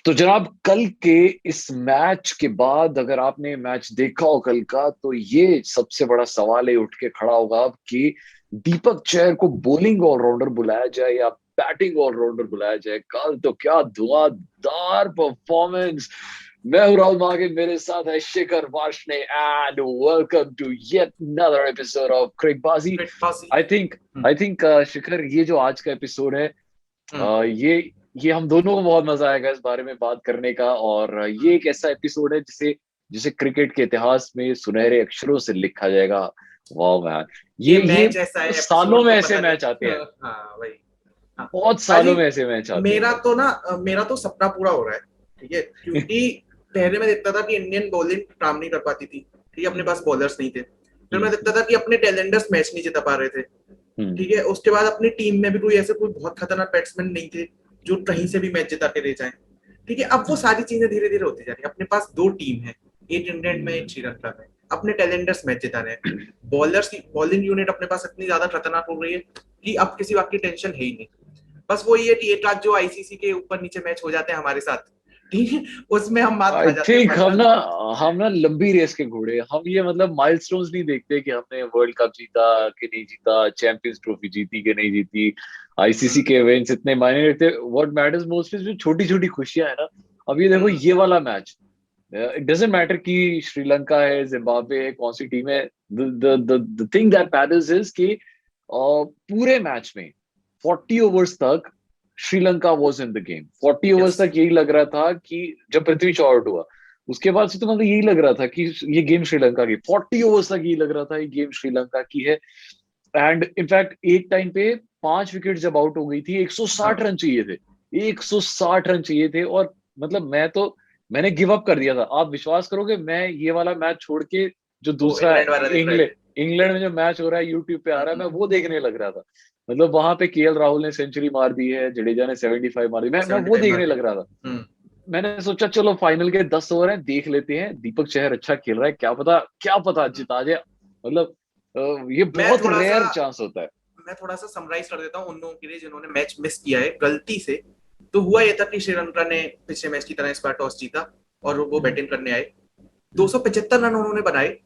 तो जनाब, कल के इस मैच के बाद अगर आपने मैच देखा हो कल का, तो ये सबसे बड़ा सवाल है उठ के खड़ा होगा अब कि दीपक चहर को बॉलिंग ऑलराउंडर बुलाया जाए या बैटिंग ऑलराउंडर बुलाया जाए। कल तो क्या धुआंधार परफॉर्मेंस। मैं हूं राहुल मागे, मेरे साथ है Shikhar Varshney and welcome to yet another episode of Cricbaazi. Fitbaazi. I think hmm. I think Shikhar, ये जो आज का एपिसोड है, हम्म। ये हम दोनों को बहुत मजा आएगा इस बारे में बात करने का। और ये हम्म। एक ऐसा एपिसोड है जिसे जिसे क्रिकेट के इतिहास में सुनहरे अक्षरों से लिखा जाएगा। वाह मैन, ये ये मैच ऐसा है, सालों एपिसोड में तो ऐसे पता नहीं। मैच आते हैं। हाँ वही। हाँ बहुत भाजी, सालों में ऐसे मैच आते हैं। मेरा तो सपना पूरा हो रहा है। ठीक है, क्योंकि पहले मैं देखता था कि इंडियन बॉलिंग काम नहीं कर पाती थी। ठीक है, अपने हम्म, पास बॉलर्स नहीं थे। फिर मैं हम्म, देखता था कि अपने टैलेंटर्स मैच नहीं जिता पा रहे थे। हम्म, ठीक है, उसके बाद अपनी टीम में भी कोई बहुत खतरनाक बैट्समैन नहीं थे जो कहीं से भी मैच जिता के ले जाए। ठीक है, अब वो सारी चीजें धीरे धीरे होती जा रही है। अपने पास दो टीम है, एक इंग्लैंड में एक हम्म। श्रीलंका में। अपने टैलेंटर्स मैच जिता रहे हैं। बॉलर्स की बॉलिंग यूनिट अपने पास इतनी ज्यादा खतरनाक हो रही है कि अब किसी बात की टेंशन है ही नहीं। बस वो ये कि एक आध जो आईसीसी के ऊपर नीचे मैच हो जाते हैं हमारे साथ, ठीक है, उसमें हम मात खा आई जाते हैं, थिंक वरना हम ना लंबी रेस के घोड़े, हम ये मतलब माइलस्टोन्स नहीं देखते कि हमने वर्ल्ड कप जीता कि नहीं जीता, चैंपियंस ट्रॉफी जीती कि नहीं जीती, आईसीसी हम्म। के इवेंट्स इतने मायने नहीं रखते। व्हाट मैटर्स मोस्ट इज जो छोटी छोटी खुशियां है ना। अब ये देखो, हम्म। ये वाला मैच, इट डजेंट मैटर कि श्रीलंका है, जिम्बाब्वे है, कौन सी टीम है। The thing that matters is कि पूरे मैच में 40 ओवर्स तक Sri Lanka was in the game. 40 overs yes. तक यही लग रहा था कि जब पृथ्वी शॉ आउट हुआ, उसके बाद से तो मतलब यही लग रहा था कि ये गेम श्रीलंका की। 40 ओवर्स तक यही लग रहा था ये गेम श्रीलंका की है। एंड इनफैक्ट एक टाइम पे 5 विकेट जब आउट हो गई थी, 160 हाँ, रन चाहिए थे। 160 रन चाहिए थे। और मतलब मैंने गिव अप कर दिया था। आप विश्वास करोगे, मैं ये वाला मैच छोड़ के जो वो दूसरा इंग्लैंड वाला देख रहे इंग्लैंड थे। इंग्लैंड में जो मैच हो रहा है यूट्यूब पे आ रहा है, मैं हम्म। वो देखने लग रहा था। मतलब वहां पे केएल राहुल ने सेंचुरी मार दी है, जडेजा ने 75 मार दी, मैं सेवेंटी वो फाइव मार देखने दी। लग रहा था। हम्म। मैंने सोचा चलो फाइनल के 10 ओवर हैं, देख लेते हैं। दीपक चहर अच्छा खेल रहा है, क्या पता हम्म। जिता जाए। मतलब ये मैं बहुत थोड़ा सा रेयर चांस होता है। मैं थोड़ा सा समराइज कर देता हूँ उन लोगों के लिए जिन्होंने मैच मिस किया है गलती से। तो हुआ ये था कि श्रीलंका ने पिछले मैच की तरह इस बार टॉस जीता और वो हम्म, बैटिंग करने आए। हम्म, 275 रन उन्होंने बनाए।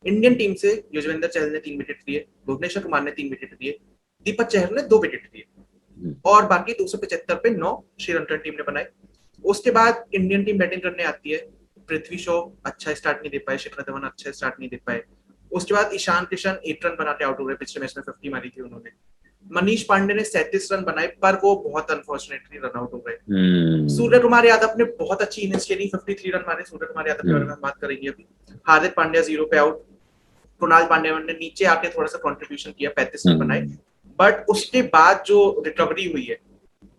इंडियन टीम से युजवेंद्र चहल ने 3 विकेट लिए, भुवनेश्वर कुमार ने 3 विकेट लिए, दीपक चहर ने 2 विकेट लिए। हम्म, और बाकी 275 पे 9 श्रीलंकन टीम ने बनाए। उसके बाद इंडियन टीम बैटिंग करने आती है। पृथ्वी शॉ अच्छा स्टार्ट नहीं दे पाए, शिखर धवन अच्छा स्टार्ट नहीं दे पाए। उसके बाद ईशान किशन 8 रन बनाते आउट हो गए, पिछले मैच में 50 मारी थी उन्होंने। मनीष पांडे ने 37 रन बनाए, पर वो बहुत अनफॉर्चुनेटली रन आउट हो गए। सूर्य हम्म, कुमार यादव ने बहुत अच्छी इनिंग्स खेली, 53 रन मारे सूर्य कुमार यादव के बारे में हम बात करेंगे अभी। हार्दिक पांड्या 0 पे आउट। कुणाल पांड्या ने नीचे आके थोड़ा सा कंट्रीब्यूशन किया, 35 रन बनाए। हम्म। बट उसके बाद जो रिकवरी हुई है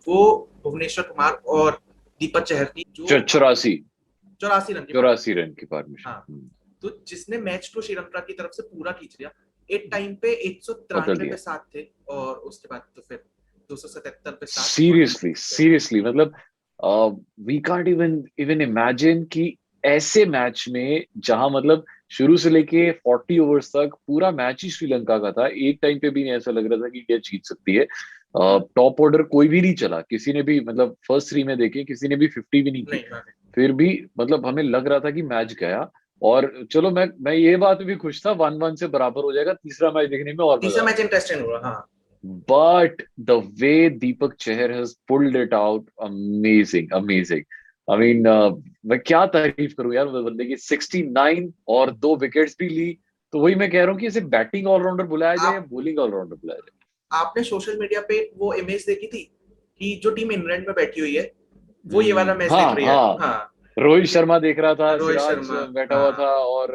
वो भुवनेश्वर कुमार और दीपक चहर की, जो 84 84 रन की 84 पार्टनरशिप। रन की पार्टनरशिप। हाँ, तो जिसने मैच को श्रीलंका की तरफ से पूरा खींच लिया। एक टाइम पे एक सौ बदल तिरानवे दिया। पे 7 थे और उसके बाद तो फिर 277 पे 7 और सीरियसली फिर सीरियसली मतलब we can't even even imagine कि ऐसे मैच में जहां मतलब शुरू से लेके 40 ओवर्स तक पूरा मैच ही श्रीलंका का था। एक टाइम पे भी नहीं ऐसा लग रहा था कि इंडिया जीत सकती है। हम्म, टॉप ऑर्डर कोई भी नहीं चला, किसी ने भी मतलब फर्स्ट थ्री में देखे किसी ने भी 50 भी नहीं की। नहीं मैंने फिर भी मतलब हमें लग रहा था कि मैच गया। और चलो, मैं ये बात भी खुश था, 1-1 से बराबर हो जाएगा, तीसरा मैच देखने में और तीसरा मजा मैच आएगा। इंटरेस्टिंग हुआ। हाँ। But the way Deepak Chahar has pulled it out, amazing, amazing. I mean, मैं क्या तारीफ करूं यार उस बंदे की। 69 और 2 विकेट्स भी ली। तो वही मैं कह रहा हूँ कि इसे बैटिंग ऑलराउंडर बुलाया जाए या आप बॉलिंग ऑलराउंडर बुलाया जाए। आपने सोशल मीडिया पे वो इमेज देखी थी कि जो टीम इंग्लैंड में बैठी हुई है वो ये वाला मैच देख हाँ, रही है। हाँ। हाँ। रोहित ठीक शर्मा देख रहा था, है, रोहित सिराज शर्मा। बैठा हुआ था, हाँ। और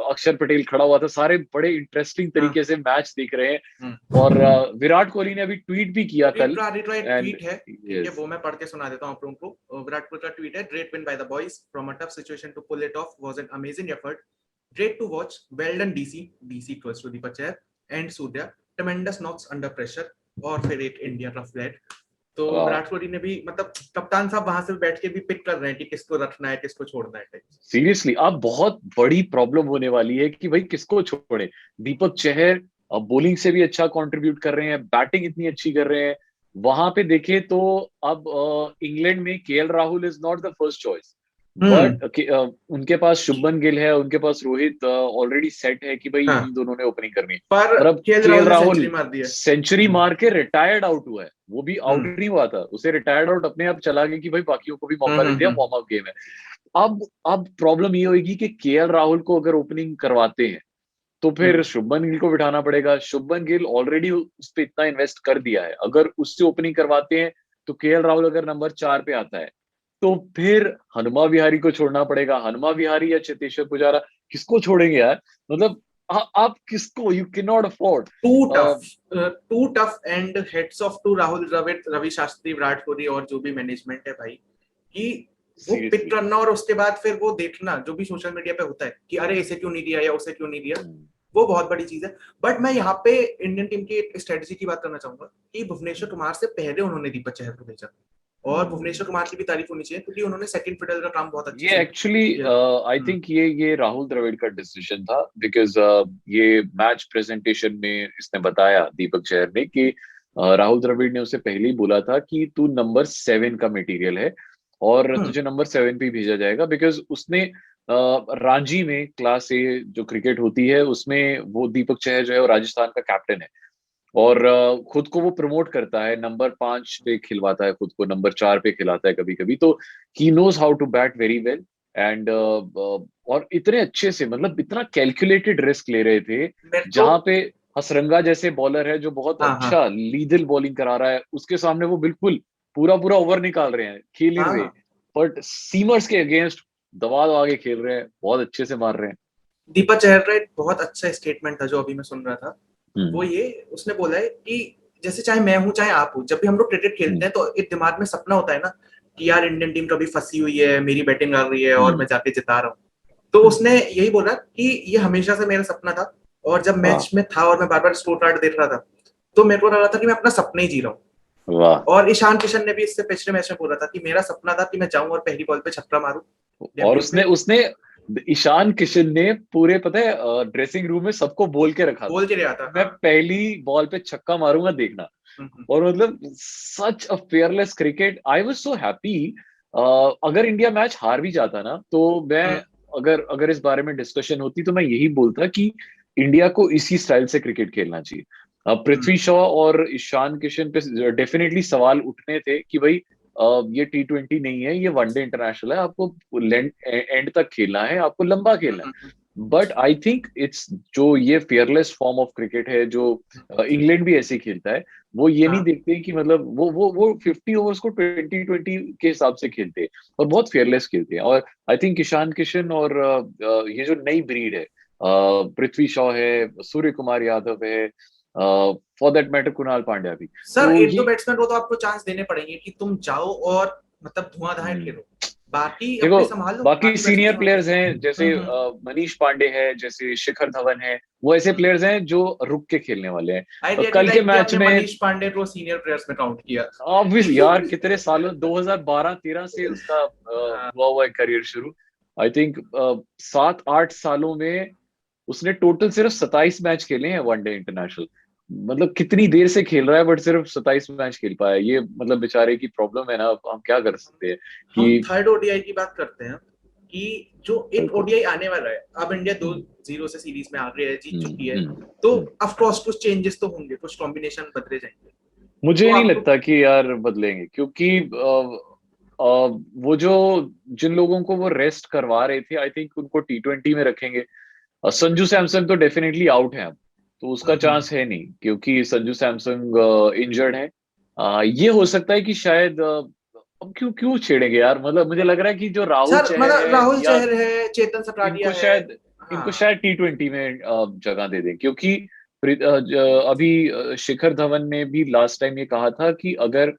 अक्षर पटेल खड़ा हुआ था। सारे बड़े इंटरेस्टिंग हाँ। तरीके से मैच देख रहे हैं। हम्म। और विराट कोहली ने अभी ट्वीट भी किया कल। रिट्राइट एंड ट्वीट है। ठीक है, यस। वो मैं पढ़ के सुना देता हूँ आप लोगों को। विराट कोहली का ट्वीट है: great win by the boys from a tough situation to pull it off was an amazing effort. Great to watch, well done DC, DC equals to Deepak Chahar and Surya, tremendous knocks under pressure. और फिर एक India rough flat. तो विराट कोहली ने भी मतलब कप्तान साहब वहां से बैठ के भी पिक कर रहे हैं कि किसको रखना है किसको छोड़ना है। सीरियसली, अब बहुत बड़ी प्रॉब्लम होने वाली है कि भाई किसको छोड़े। दीपक चहर अब बॉलिंग से भी अच्छा कंट्रीब्यूट कर रहे हैं, बैटिंग इतनी अच्छी कर रहे हैं। वहां पे देखे तो अब इंग्लैंड में KL Rahul is not the first choice, hmm. But उनके पास शुभमन गिल है, उनके पास रोहित ऑलरेडी सेट है कि भाई हाँ, इन दोनों ने ओपनिंग करनी है। पर और अब केएल केएल राहुल ने सेंचुरी राहुल मार दी है। सेंचुरी मार के रिटायर्ड आउट हुआ है, वो भी आउट हम्म नहीं हुआ था, उसे रिटायर्ड आउट अपने आप चला गया कि भाई बाकियों को भी मौका दे दिया, हम्म। वार्म अप गेम है। अब प्रॉब्लम ये होगी कि केएल राहुल को अगर ओपनिंग करवाते हैं तो फिर हम्म। शुभमन गिल को बिठाना पड़ेगा। शुभमन गिल ऑलरेडी उस पे इतना इन्वेस्ट कर दिया है, अगर उससे ओपनिंग करवाते हैं तो केएल राहुल अगर नंबर 4 पे आता है तो फिर हनुमा विहारी को छोड़ना पड़ेगा। हनुमा विहारी या चेतेश्वर पुजारा, किसको छोड़ेंगे यार? मतलब आप किसको, you can not afford. Too tough and heads off to Rahul Dravid, Ravi Shastri, Virat Kohli और जो भी मैनेजमेंट है भाई, कि वो पिक सीरियसली। करना और उसके बाद फिर वो देखना जो भी सोशल मीडिया पे होता है कि अरे इसे क्यों नहीं दिया या उसे क्यों नहीं दिया, वो बहुत बड़ी चीज है। बट मैं यहाँ पे इंडियन टीम की स्ट्रेटेजी की बात करना चाहूंगा कि भुवनेश्वर कुमार से पहले उन्होंने दीपक चहर को भेजा, और भुवनेश्वर कुमार की भी तारीफ होनी चाहिए क्योंकि उन्होंने सेकंड फिडल का काम बहुत अच्छे ये से एक्चुअली किया। आई थिंक ये राहुल द्रविड़ का डिसीजन था, बिकॉज ये मैच प्रेजेंटेशन में इसने बताया, दीपक चहर ने, कि राहुल द्रविड़ ने उसे पहले ही बोला था कि तू नंबर 7 का मटेरियल है और हम्म तुझे नंबर 7 पे ही भेजा जाएगा, बिकॉज उसने रांची में क्लास ए जो क्रिकेट होती है उसमें वो दीपक चहर जो है वो राजस्थान का कैप्टन है। और खुद को वो प्रमोट करता है, नंबर 5 पे खिलवाता है खुद को, नंबर 4 पे खिलाता है कभी कभी, तो he knows how to bat very well. And और इतने अच्छे से, मतलब इतना कैलकुलेटेड रिस्क ले रहे थे, मेरे को। जहां पे हसरंगा जैसे बॉलर है जो बहुत हाँ हाँ अच्छा लीदल बॉलिंग करा रहा है, उसके सामने वो बिल्कुल पूरा पूरा ओवर निकाल रहे हैं, खेल ही हाँ रहे, हाँ। बट सीमर्स के अगेंस्ट दबा दबा के खेल रहे हैं, बहुत अच्छे से मार रहे हैं। दीपक चहर का एक बहुत अच्छा स्टेटमेंट था जो अभी मैं सुन रहा था, वो हम्म। ये उसने बोला है कि जैसे चाहे मैं हूं चाहे आप हो, जब भी हम लोग क्रिकेट खेलते हम्म। हैं तो एक दिमाग में सपना होता है ना कि यार इंडियन टीम कभी फंसी हुई है, मेरी बैटिंग आ रही है और मैं हम्म। जाके जिता रहा हूँ। तो हम्म। उसने यही बोला कि ये हमेशा से मेरा सपना था, और जब वाह। मैच में था और मैं बार बार स्कोर कार्ड देख रहा था तो मेरे को लग रहा था कि मैं अपना सपना ही जी रहा हूँ। वाह। और ईशान किशन ने भी इससे पिछले मैच में बोला था कि मेरा सपना था कि मैं जाऊं और पहली बॉल पे छक्का मारूं और डेब्यू उसने पे। उसने ईशान किशन ने पूरे, पता है, ड्रेसिंग रूम में सबको बोल के रखा था बोल के रहा था कि मैं हाँ। पहली बॉल पे छक्का मारूंगा, देखना। हम्म। और मतलब such a fearless cricket, I was so happy. अगर इंडिया मैच हार भी जाता ना तो मैं, हम्म अगर अगर इस बारे में डिस्कशन होती तो मैं यही बोलता कि इंडिया को इसी स्टाइल से क्रिकेट खेलना चाहिए। हम्म। पृथ्वी शॉ और ईशान किशन पे डेफिनेटली सवाल उठने थे कि भाई ये T20 नहीं है, ये वनडे इंटरनेशनल है, आपको एंड तक खेलना है, आपको लंबा खेलना है। हम्म। बट आई थिंक इट्स, जो ये फेयरलेस फॉर्म ऑफ क्रिकेट है जो इंग्लैंड भी ऐसे ही खेलता है, वो ये नहीं हाँ देखते कि मतलब वो 50 ओवर्स को 20-20 के हिसाब से खेलते हैं और बहुत फेयरलेस खेलते हैं। और आई थिंक ईशान किशन और ये जो नई ब्रीड है, पृथ्वी शॉ है, सूर्य कुमार यादव है, for that matter Kunal Pandya भी, सर, तो एक दो ये बैट्समैन को तो आपको चांस देने पड़ेंगे कि तुम जाओ और मतलब धुआंधार हम्म, खेलो, बाकी देखो, अपने संभाल लो, बाकी बाकी बैट्समैन सीनियर संभाल लो। प्लेयर्स हैं जैसे मनीष पांडे है, जैसे शिखर धवन है, वो ऐसे हम्म। प्लेयर्स हैं जो रुक के खेलने वाले हैं। आई रियली कल के लाइक कि मैच आपने में मनीष पांडे को सीनियर प्लेयर्स में काउंट किया। ऑब्वियस यार, कितने सालों, 2012-13 से उसका हाँ, हुआ हुआ है करियर शुरू। आई थिंक 7-8 सालों में उसने टोटल सिर्फ 27 मैच खेले हैं वनडे इंटरनेशनल। मतलब कितनी देर से खेल रहा है, बट सिर्फ 27 मैच खेल पाया, ये मतलब बेचारे की प्रॉब्लम है ना, अब हम क्या कर सकते हैं हम कि। थर्ड ओडीआई की बात करते हैं कि जो एक बिल्कुल। ओडीआई आने वाला है, अब इंडिया दो हम्म। जीरो से सीरीज में आ गई है, जीत हम्म। चुकी है, हम्म। तो हम्म। ऑफ कोर्स कुछ चेंजेस तो होंगे, कुछ कॉम्बिनेशन बदले जाएंगे। तो मुझे नहीं आपको। लगता कि यार बदलेंगे, क्योंकि वो जो, जिन लोगों को वो रेस्ट करवा रहे थे, आई थिंक उनको T20 में रखेंगे। संजू सैमसन तो डेफिनेटली आउट है अब, तो उसका हम्म। चांस है नहीं, क्योंकि संजू सैमसन इंजर्ड है। ये हो सकता है कि शायद अब क्यों क्यों छेड़ेंगे यार, मतलब मुझे लग रहा है कि जो राहुल सर चहर मतलब है राहुल या चहर है, चेतन सटारिया इनको है। शायद इनको हाँ। शायद T20 में जगह दे दें, क्योंकि अभी शिखर धवन ने भी लास्ट टाइम ये कहा था कि अगर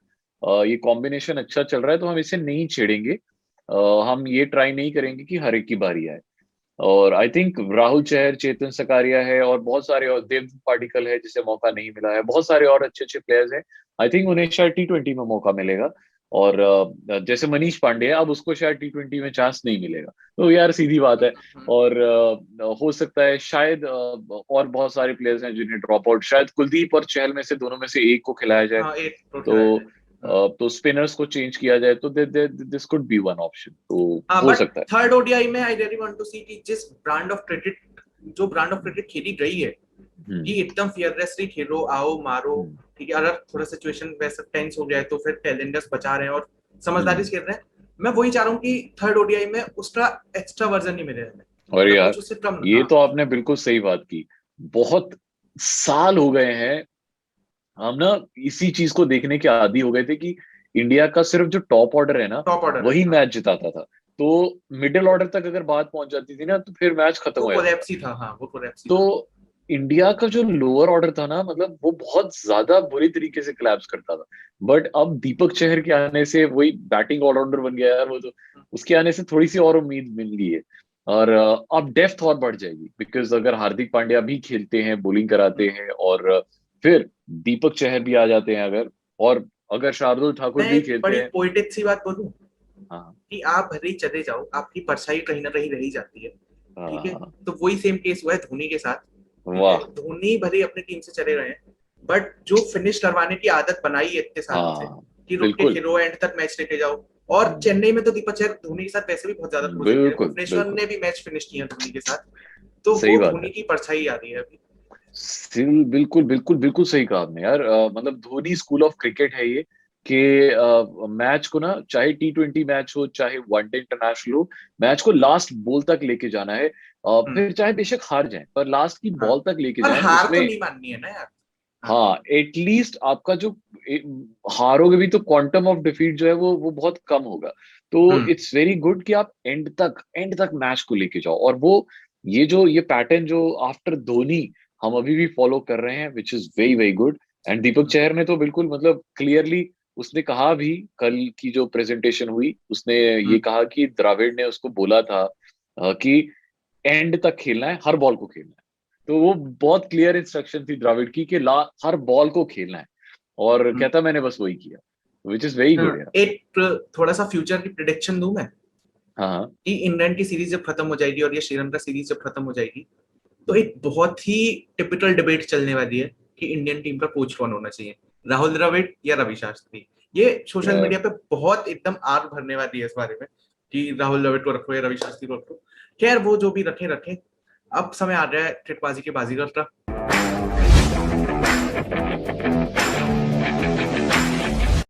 ये कॉम्बिनेशन अच्छा चल रहा है तो हम इसे नहीं छेड़ेंगे, हम ये ट्राई नहीं करेंगे कि हर एक की बारी आए। और आई थिंक राहुल चहर, चेतन सकारिया है, और बहुत सारे और, देव पाटिकल है जिसे मौका नहीं मिला है, बहुत सारे और अच्छे अच्छे प्लेयर्स हैं, आई थिंक उन्हें शायद T20 में मौका मिलेगा। और जैसे मनीष पांडे है, अब उसको शायद T20 में चांस नहीं मिलेगा, तो यार सीधी बात है। और हो सकता है शायद और बहुत सारे प्लेयर्स हैं जिन्हें ड्रॉप आउट, शायद कुलदीप और चहल में से दोनों में से एक को खिलाया जाए। हाँ, एक तो खिलाया तो जाए। हम्म। तो स्पिनर्स को चेंज किया जाए तो this could be one option, तो हाँ, हो बट सकता है। थर्ड ओडीआई में आई रियली वांट टू सी कि जिस ब्रांड ऑफ क्रिकेट, जो ब्रांड ऑफ क्रिकेट खेली गई है, कि हम्म एकदम फियरलेसली खेलो, आओ मारो, हम्म ठीक है, अगर थोड़ा सिचुएशन वैसा टेंस हो गया है तो फिर टैलेंडर्स बचा रहे हैं और समझदारी हम्म। से खेल रहे हैं। मैं वही चाह रहा हूँ कि थर्ड ओडीआई में उसका एक्स्ट्रा वर्जन नहीं मिले हमें, और मतलब यार कुछ उससे कम। ये हाँ, तो आपने बिल्कुल सही बात की। बहुत साल हो गए हैं, हम ना इसी चीज को देखने के आदी हो गए थे कि इंडिया का सिर्फ जो टॉप ऑर्डर है ना, टॉप ऑर्डर है। वही हाँ, मैच जिताता था। तो मिडिल ऑर्डर तक अगर बात पहुंच जाती थी ना, तो फिर मैच खत्म वो हो जाता था। कोलैप्स ही था। हाँ, वो कोलैप्स ही तो था। इंडिया का जो लोअर ऑर्डर था ना, मतलब वो बहुत ज्यादा बुरी तरीके से collapse करता था। बट अब दीपक चहर के आने से वही बैटिंग ऑलराउंडर बन गया यार वो तो। उसके आने से थोड़ी सी और उम्मीद मिल गई है। और अब डेप्थ और बढ़ जाएगी, बिकॉज अगर हार्दिक पांड्या भी खेलते हैं, बॉलिंग कराते हम्म। हैं, और फिर दीपक चहर भी आ जाते हैं अगर, और अगर शार्दुल ठाकुर मैं भी एक खेलते बड़ी हैं। पोइटिक सी बात बोलूं, हाँ कि आप भले ही चले जाओ, आपकी परछाई कहीं ना कहीं रही जाती है, ठीक है। हाँ। तो वही सेम केस हुआ है धोनी के साथ, ठीक है। वाह। धोनी भले ही अपनी टीम से चले गए हैं, बट जो फिनिश करवाने की आदत बनाई है इतने सालों से, हाँ कि रुक के बिल्कुल। खेलो, एंड तक मैच लेके जाओ। और चेन्नई में तो दीपक चहर धोनी के साथ वैसे भी बहुत ज्यादा क्लोज है, बिल्कुल भुवनेश्वर बिल्कुल। ने भी मैच फिनिश किया धोनी के साथ। तो सही वो बात है। धोनी की परछाई आ रही है अभी। बिल्कुल बिल्कुल बिल्कुल सही कहा आपने यार। मतलब धोनी स्कूल ऑफ क्रिकेट है ये, कि मैच को ना, चाहे T20 मैच हो, चाहे वनडे इंटरनेशनल हो, मैच को लास्ट बॉल तक लेके जाना है। हम्म। फिर चाहे बेशक हार जाए, पर लास्ट की हाँ, बॉल तक लेके और जाए हार तो उसमें। नहीं माननी है ना यार। हाँ। हाँ, एटलीस्ट आपका जो ए- हारोगे भी तो क्वांटम ऑफ डिफीट जो है वो बहुत कम होगा। तो हम्म। इट्स वेरी गुड कि आप एंड तक मैच को लेके जाओ। और वो ये पैटर्न जो आफ्टर धोनी हम अभी भी फॉलो कर रहे हैं, which is very very good. And Deepak हम्म। चहर ने तो बिल्कुल मतलब क्लियरली उसने कहा भी, कल की जो प्रेजेंटेशन हुई उसने ये हम्म। कहा कि द्रविड़ ने उसको बोला था कि एंड तक खेलना है, हर बॉल को खेलना है। तो वो बहुत क्लियर इंस्ट्रक्शन थी द्रविड़ की कि हर बॉल को खेलना है। और हम्म। कहता मैंने बस वही किया, विच इज वेरी गुड यार। एक थोड़ा सा फ्यूचर की प्रिडिक्शन दूं मैं, हाँ हाँ। कि इंग्लैंड की सीरीज जब खत्म हो जाएगी और ये श्रीलंका सीरीज जब खत्म हो जाएगी, तो एक बहुत ही टिपिकल डिबेट चलने वाली है कि इंडियन टीम का कोच कौन होना चाहिए, राहुल द्रविड़ या रवि शास्त्री। ये सोशल यार मीडिया पे बहुत एकदम आग भरने वाली है इस बारे में, कि राहुल द्रविड़ को रखो या रवि शास्त्री को रखो। खैर, वो जो भी रखे रखे, अब समय आ रहा है ट्रिकबाजी के बाजीगर का।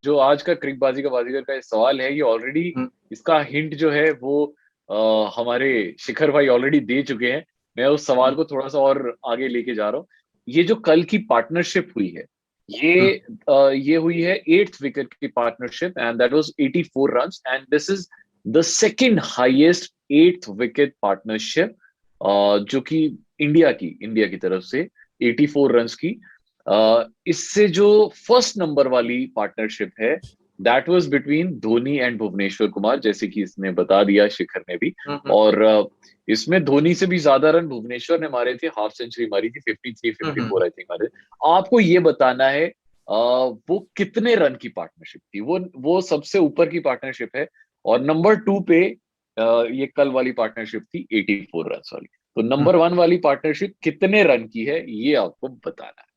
जो आज का क्रिकबाजी का बाजीगर का ये सवाल है, ये ऑलरेडी हम्म। इसका हिंट जो है वो हमारे शिखर भाई ऑलरेडी दे चुके हैं। मैं उस सवाल हम्म। को थोड़ा सा और आगे लेके जा रहा हूँ। ये जो कल की पार्टनरशिप हुई है, ये हम्म। ये हुई है 8th विकेट की partnership, and that was 84 runs, and this is the second highest 8th wicket partnership जो कि इंडिया की तरफ से 84 रन्स की। इससे जो फर्स्ट नंबर वाली पार्टनरशिप है, that was between Dhoni and Bhuvneshwar Kumar, जैसे कि इसने बता दिया शिखर ने भी। हम्म। और इसमें धोनी से भी ज्यादा रन भुवनेश्वर ने मारे थे, हाफ सेंचुरी मारी थी, 53 हम्म। 54 आई थिंक मारे थे। आपको ये बताना है वो कितने रन की पार्टनरशिप थी, वो सबसे ऊपर की पार्टनरशिप है। और नंबर 2 पे ये कल वाली पार्टनरशिप थी 84 रन वाली। तो हम्म। नंबर 1 वाली पार्टनरशिप कितने रन की है, ये आपको बताना है।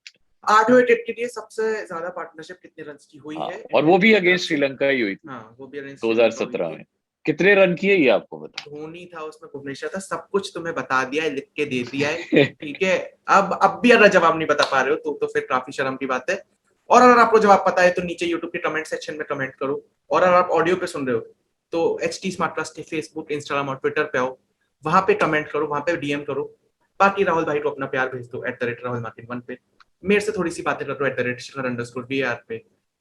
आठवें टेस्ट के लिए सबसे ज्यादा पार्टनरशिप कितने रन की हुई हाँ, है और इंडियन वो टीम भी की तरफ अगेंस्ट से। श्रीलंका ही हुई थी हाँ, वो भी अगेंस्ट श्रीलंका हुई 2017 थी। में। कितने रन किए ये आपको बता। धोनी था उसमें, भुवनेश्वर था, सब कुछ तुम्हें बता दिया है, लिख के दे दिया है, ठीक है। अब भी अगर जवाब नहीं बता पा रहे हो तो फिर काफी शर्म की बात है। और अगर आपको जवाब पता है तो नीचे यूट्यूब के कमेंट सेक्शन में कमेंट करो। और अगर आप ऑडियो पे सुन रहे हो तो HT स्मार्टकास्ट के फेसबुक, इंस्टाग्राम और ट्विटर पे आओ, वहां पे कमेंट करो, वहां पे DM करो। बाकी राहुल भाई को अपना प्यार भेज दो @राहुल मार्टिन 1 पे। मेरे से थोड़ी सी बातें कर दो @शिखर_VAR पे।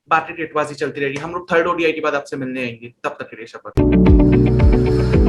बाकी टेटबाजी चलती रहेगी। हम लोग थर्ड ODI के बाद आपसे मिलने आएंगे, तब तक के लिए शपथ।